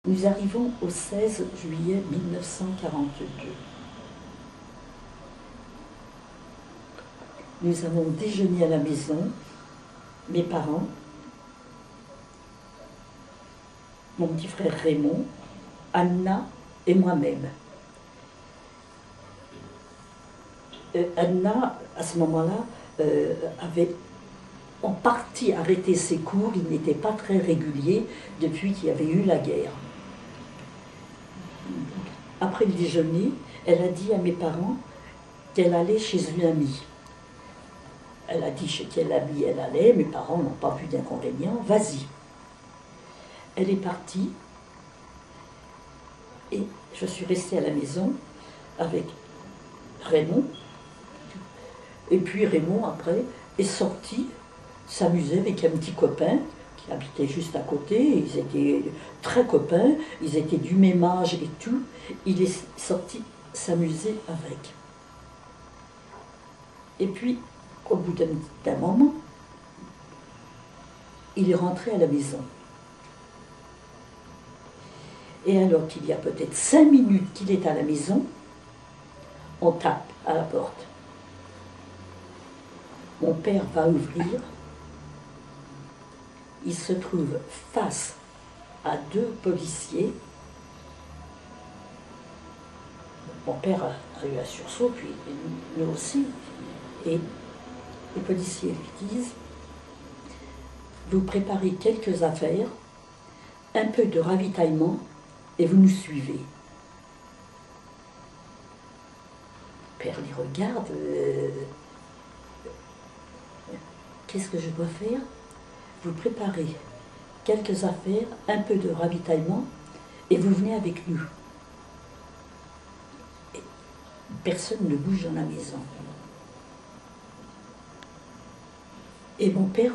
Nous arrivons au 16 juillet 1942. Nous avons déjeuné à la maison, mes parents, mon petit frère Raymond, Anna et moi-même. Anna, à ce moment-là, avait en partie arrêté ses cours. Il n'était pas très régulier depuis qu'il y avait eu la guerre. Après le déjeuner, elle a dit à mes parents qu'elle allait chez une amie. Elle a dit chez quelle amie elle allait, mes parents n'ont pas vu d'inconvénient, vas-y. Elle est partie et je suis restée à la maison avec Raymond. Et puis Raymond, après, est sorti s'amuser avec un petit copain qui habitait juste à côté. Ils étaient très copains, ils étaient du même âge et tout. Il est sorti s'amuser avec. Et puis, au bout d'un moment, il est rentré à la maison. Et alors qu'il y a peut-être 5 minutes qu'il est à la maison, on tape à la porte. Mon père va ouvrir. Il se trouve face à 2 policiers. Mon père a eu un sursaut, puis nous aussi. Et les policiers lui disent: vous préparez quelques affaires, un peu de ravitaillement, et vous nous suivez. Le père les regarde. Qu'est-ce que je dois faire? Vous préparez quelques affaires, un peu de ravitaillement, et vous venez avec nous. Et personne ne bouge dans la maison. Et mon père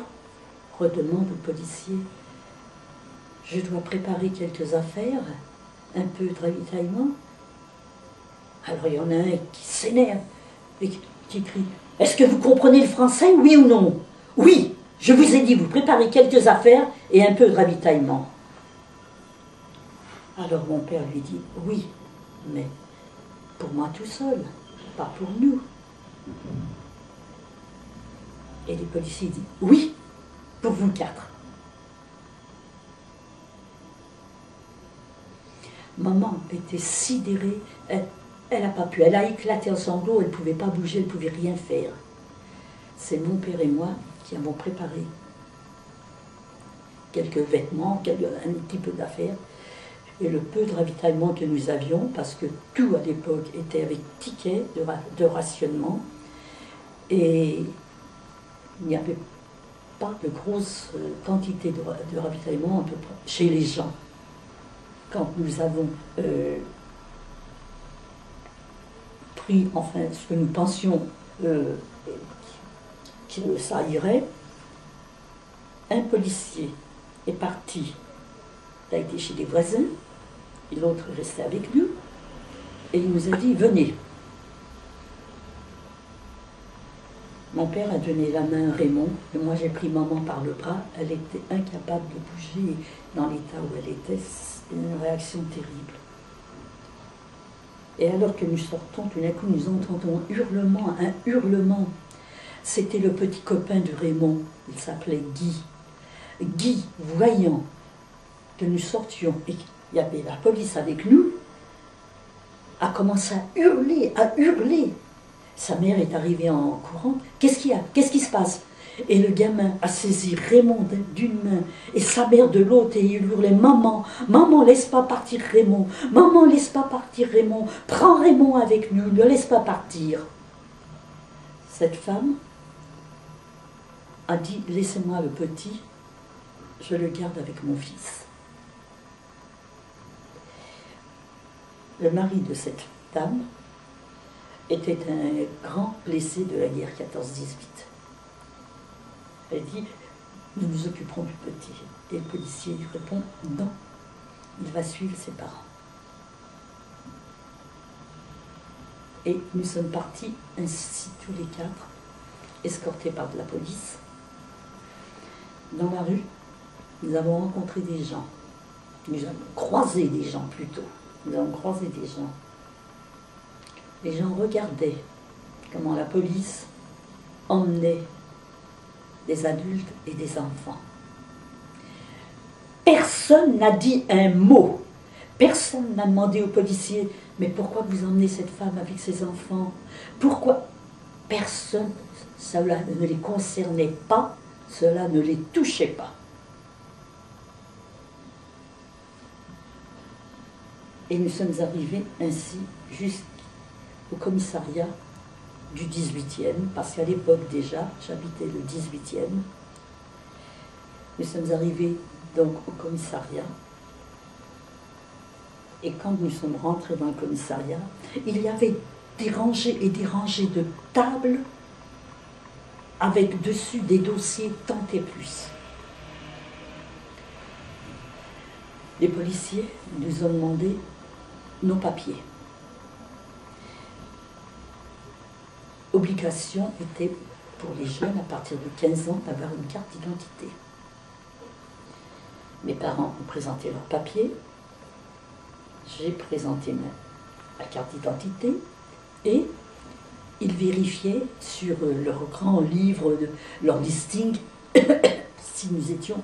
redemande au policier: je dois préparer quelques affaires, un peu de ravitaillement. Alors il y en a un qui s'énerve et qui crie: est-ce que vous comprenez le français, oui ou non? Oui, je vous ai dit, vous préparez quelques affaires et un peu de ravitaillement. Alors mon père lui dit: oui, mais pour moi tout seul, pas pour nous. Et les policiers disent: oui, pour vous 4. Maman était sidérée, elle n'a pas pu, elle a éclaté en sanglots, elle ne pouvait pas bouger, elle ne pouvait rien faire. C'est mon père et moi qui avons préparé quelques vêtements, un petit peu d'affaires, et le peu de ravitaillement que nous avions, parce que tout à l'époque était avec ticket de rationnement, et il n'y avait pas de grosse quantité de ravitaillement à peu près chez les gens. Quand nous avons pris, enfin, ce que nous pensions que ça irait, un policier est parti, il a été chez des voisins, et l'autre est resté avec nous, et il nous a dit: venez. Mon père a donné la main à Raymond, et moi j'ai pris maman par le bras. Elle était incapable de bouger dans l'état où elle était. C'était une réaction terrible. Et alors que nous sortons, tout d'un coup nous entendons un hurlement. C'était le petit copain de Raymond, il s'appelait Guy. Guy, voyant que nous sortions et qu'il y avait la police avec nous, a commencé à hurler, à hurler. Sa mère est arrivée en courant. Qu'est-ce qu'il y a? Qu'est-ce qui se passe? Et le gamin a saisi Raymond d'une main et sa mère de l'autre, et il hurlait: maman, maman, laisse pas partir Raymond, maman, laisse pas partir Raymond, prends Raymond avec nous, ne laisse pas partir. Cette femme a dit: laissez-moi le petit, je le garde avec mon fils. Le mari de cette dame était un grand blessé de la guerre 14-18. Elle dit: nous nous occuperons du petit. Et le policier lui répond: non, il va suivre ses parents. Et nous sommes partis ainsi tous les 4, escortés par de la police. Dans la rue, nous avons rencontré des gens Nous avons croisé des gens plutôt. Nous avons croisé des gens. Les gens regardaient comment la police emmenait des adultes et des enfants. Personne n'a dit un mot. Personne n'a demandé aux policiers « Mais pourquoi vous emmenez cette femme avec ses enfants? Pourquoi ?» Personne, cela ne les concernait pas, cela ne les touchait pas. Et nous sommes arrivés ainsi jusqu'au commissariat du 18e, parce qu'à l'époque déjà, j'habitais le 18e. Nous sommes arrivés donc au commissariat. Et quand nous sommes rentrés dans le commissariat, il y avait des rangées et des rangées de tables avec dessus des dossiers tant et plus. Les policiers nous ont demandé nos papiers. Obligation était pour les jeunes à partir de 15 ans d'avoir une carte d'identité. Mes parents ont présenté leurs papiers, j'ai présenté ma carte d'identité et ils vérifiaient sur leur grand livre, leur listing, si nous étions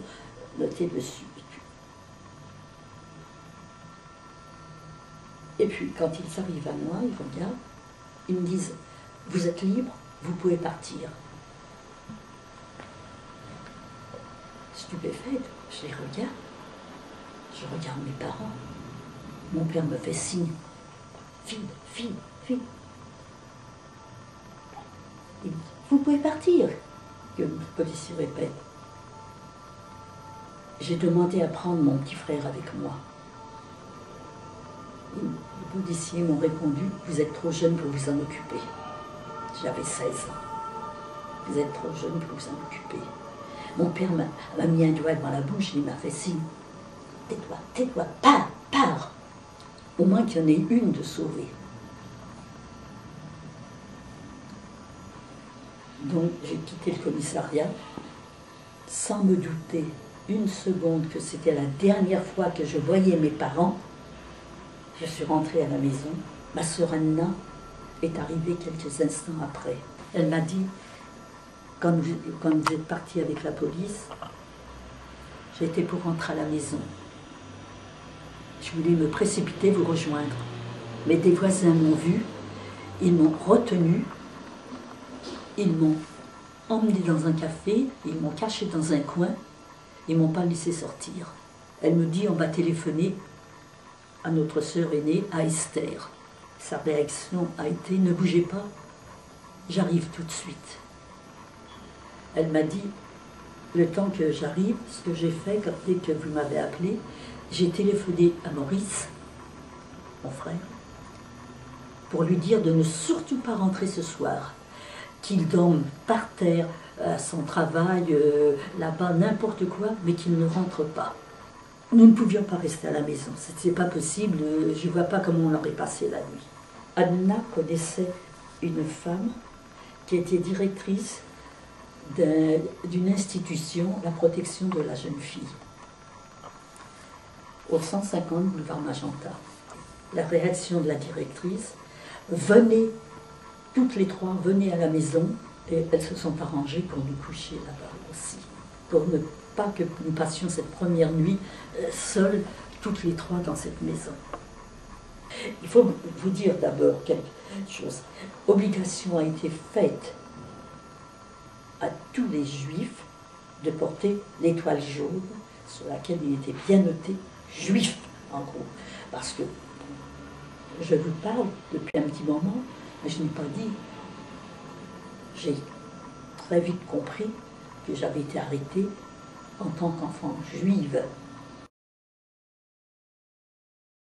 notés dessus. Et puis, quand ils arrivent à moi, ils regardent, ils me disent « Vous êtes libre, vous pouvez partir. » Stupéfaite, je les regarde. Je regarde mes parents. Mon père me fait signe. « Fille, fille, fille. » Il dit « Vous pouvez partir. » Que le policier répète. J'ai demandé à prendre mon petit frère avec moi. Les policiers m'ont répondu « Vous êtes trop jeune pour vous en occuper. » J'avais 16 ans. « Vous êtes trop jeune pour vous en occuper. » Mon père m'a mis un doigt dans la bouche et il m'a fait signe. « Tais-toi, tais-toi, pars, pars !» Au moins qu'il y en ait une de sauvée. Donc j'ai quitté le commissariat sans me douter une seconde que c'était la dernière fois que je voyais mes parents. Je suis rentrée à la maison. Ma sœur Anna est arrivée quelques instants après. Elle m'a dit, quand vous êtes parti avec la police, j'étais pour rentrer à la maison. Je voulais me précipiter, vous rejoindre. Mais des voisins m'ont vu, ils m'ont retenu, ils m'ont emmené dans un café, ils m'ont caché dans un coin, ils ne m'ont pas laissé sortir. Elle me dit, on va téléphoner à notre sœur aînée, à Esther. Sa réaction a été, ne bougez pas, j'arrive tout de suite. Elle m'a dit, le temps que j'arrive, ce que j'ai fait, dès que vous m'avez appelé, j'ai téléphoné à Maurice, mon frère, pour lui dire de ne surtout pas rentrer ce soir, qu'il dorme par terre, à son travail, là-bas, n'importe quoi, mais qu'il ne rentre pas. Nous ne pouvions pas rester à la maison, c'est pas possible, je ne vois pas comment on aurait passé la nuit. Anna connaissait une femme qui était directrice d'une institution, la protection de la jeune fille, au 150 boulevard Magenta. La réaction de la directrice, venez, toutes les trois, venez à la maison, et elles se sont arrangées pour nous coucher là-bas aussi, pour ne pas que nous passions cette première nuit seules, toutes les trois dans cette maison. Il faut vous dire d'abord quelque chose. Obligation a été faite à tous les juifs de porter l'étoile jaune sur laquelle il était bien noté juif, en gros. Parce que je vous parle depuis un petit moment, mais je n'ai pas dit. J'ai très vite compris que j'avais été arrêtée en tant qu'enfant juive.